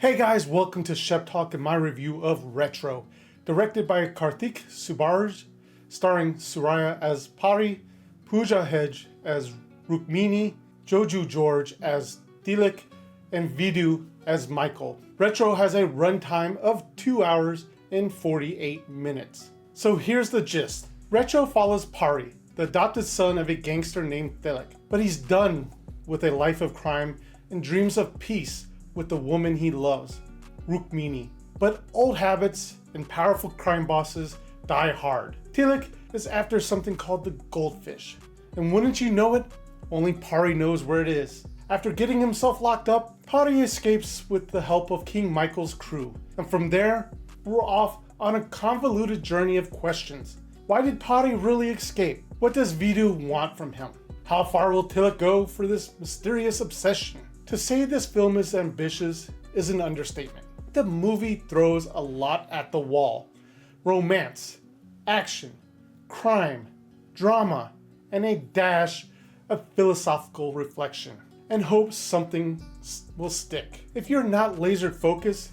Hey guys, welcome to Shep Talk and my review of Retro, directed by Karthik Subaraj, starring Suriya as Pari, Pooja Hedge as Rukmini, Joju George as Tilak, and Vidhu as Michael. Retro has a runtime of 2 hours and 48 minutes. So here's the gist. Retro follows Pari, the adopted son of a gangster named Tilak, but he's done with a life of crime and dreams of peace with the woman he loves, Rukmini. But old habits and powerful crime bosses die hard. Tilak is after something called the goldfish, and wouldn't you know it, only Pari knows where it is. After getting himself locked up, Pari escapes with the help of King Michael's crew, and from there, we're off on a convoluted journey of questions. Why did Pari really escape? What does Vidhu want from him? How far will Tilak go for this mysterious obsession? To say this film is ambitious is an understatement. The movie throws a lot at the wall. Romance, action, crime, drama, and a dash of philosophical reflection, and hopes something will stick. If you're not laser focused,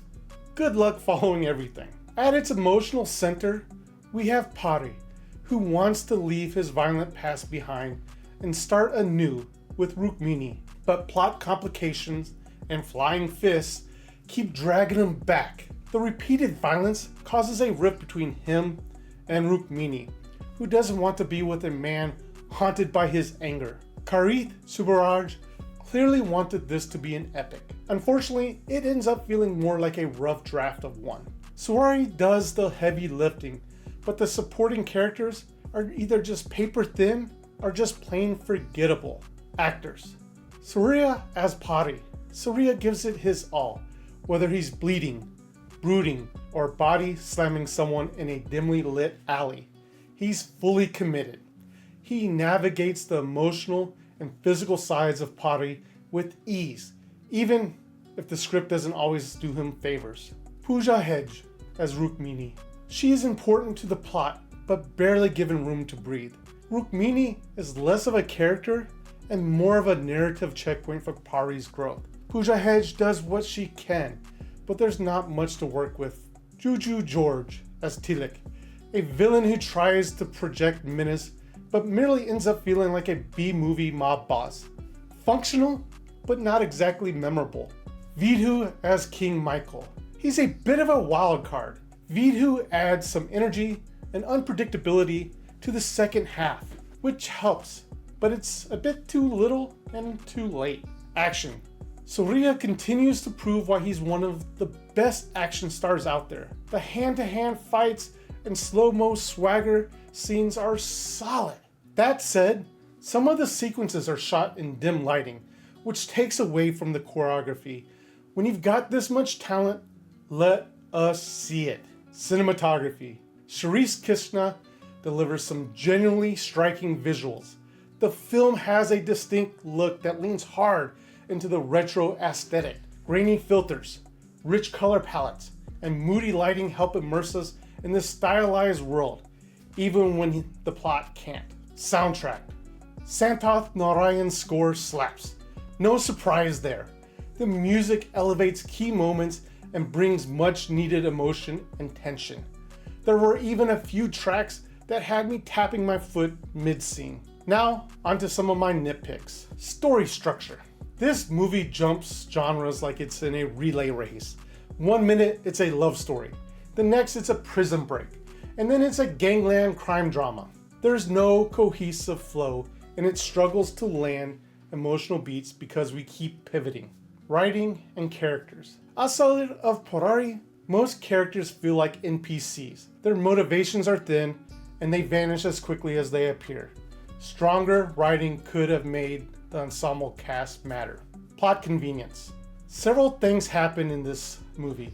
good luck following everything. At its emotional center, we have Pari, who wants to leave his violent past behind and start anew with Rukmini. But plot complications and flying fists keep dragging him back. The repeated violence causes a rift between him and Rukmini, who doesn't want to be with a man haunted by his anger. Karthik Subaraj clearly wanted this to be an epic. Unfortunately, it ends up feeling more like a rough draft of one. Suriya does the heavy lifting, but the supporting characters are either just paper thin or just plain forgettable. Actors. Suriya as Pari. Suriya gives it his all, whether he's bleeding, brooding, or body slamming someone in a dimly lit alley. He's fully committed. He navigates the emotional and physical sides of Pari with ease, even if the script doesn't always do him favors. Pooja Hedge as Rukmini. She is important to the plot, but barely given room to breathe. Rukmini is less of a character and more of a narrative checkpoint for Pari's growth. Pooja Hedge does what she can, but there's not much to work with. Joju George as Tilak, a villain who tries to project menace, but merely ends up feeling like a B-movie mob boss. Functional, but not exactly memorable. Vidhu as King Michael. He's a bit of a wild card. Vidhu adds some energy and unpredictability to the second half, which helps, but it's a bit too little and too late. Action. Suriya continues to prove why he's one of the best action stars out there. The hand-to-hand fights and slow-mo swagger scenes are solid. That said, some of the sequences are shot in dim lighting, which takes away from the choreography. When you've got this much talent, let us see it. Cinematography. Sharice Krishna delivers some genuinely striking visuals. The film has a distinct look that leans hard into the retro aesthetic. Grainy filters, rich color palettes, and moody lighting help immerse us in this stylized world, even when the plot can't. Soundtrack. Santosh Narayan's score slaps. No surprise there. The music elevates key moments and brings much needed emotion and tension. There were even a few tracks that had me tapping my foot mid-scene. Now, onto some of my nitpicks. Story structure. This movie jumps genres like it's in a relay race. 1 minute, it's a love story. The next, it's a prison break. And then it's a gangland crime drama. There's no cohesive flow, and it struggles to land emotional beats because we keep pivoting. Writing and characters. Outside of Pari, most characters feel like NPCs. Their motivations are thin, and they vanish as quickly as they appear. Stronger writing could have made the ensemble cast matter. Plot convenience. Several things happen in this movie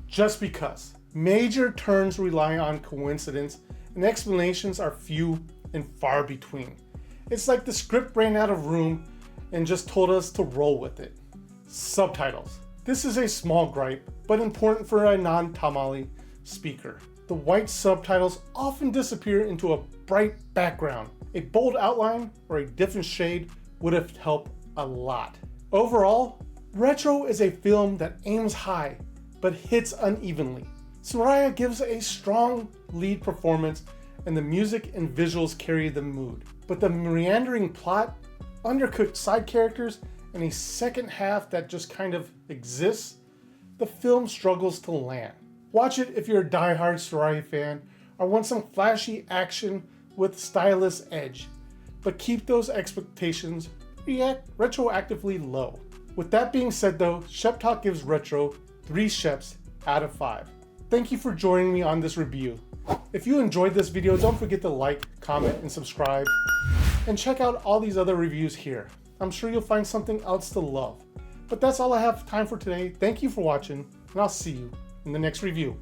just because. Major turns rely on coincidence, and explanations are few and far between. It's like the script ran out of room and just told us to roll with it. Subtitles. This is a small gripe, but important for a non-Tamili speaker. The white subtitles often disappear into a bright background. A bold outline or a different shade would have helped a lot. Overall, Retro is a film that aims high, but hits unevenly. Suriya gives a strong lead performance, and the music and visuals carry the mood. But the meandering plot, undercooked side characters, and a second half that just kind of exists, the film struggles to land. Watch it if you're a die-hard Suriya fan or want some flashy action with stylist edge, but keep those expectations retroactively low. With that being said though, Shep Talk gives Retro 3 Sheps out of 5. Thank you for joining me on this review. If you enjoyed this video, don't forget to like, comment, and subscribe. And check out all these other reviews here. I'm sure you'll find something else to love. But that's all I have time for today. Thank you for watching, and I'll see you in the next review.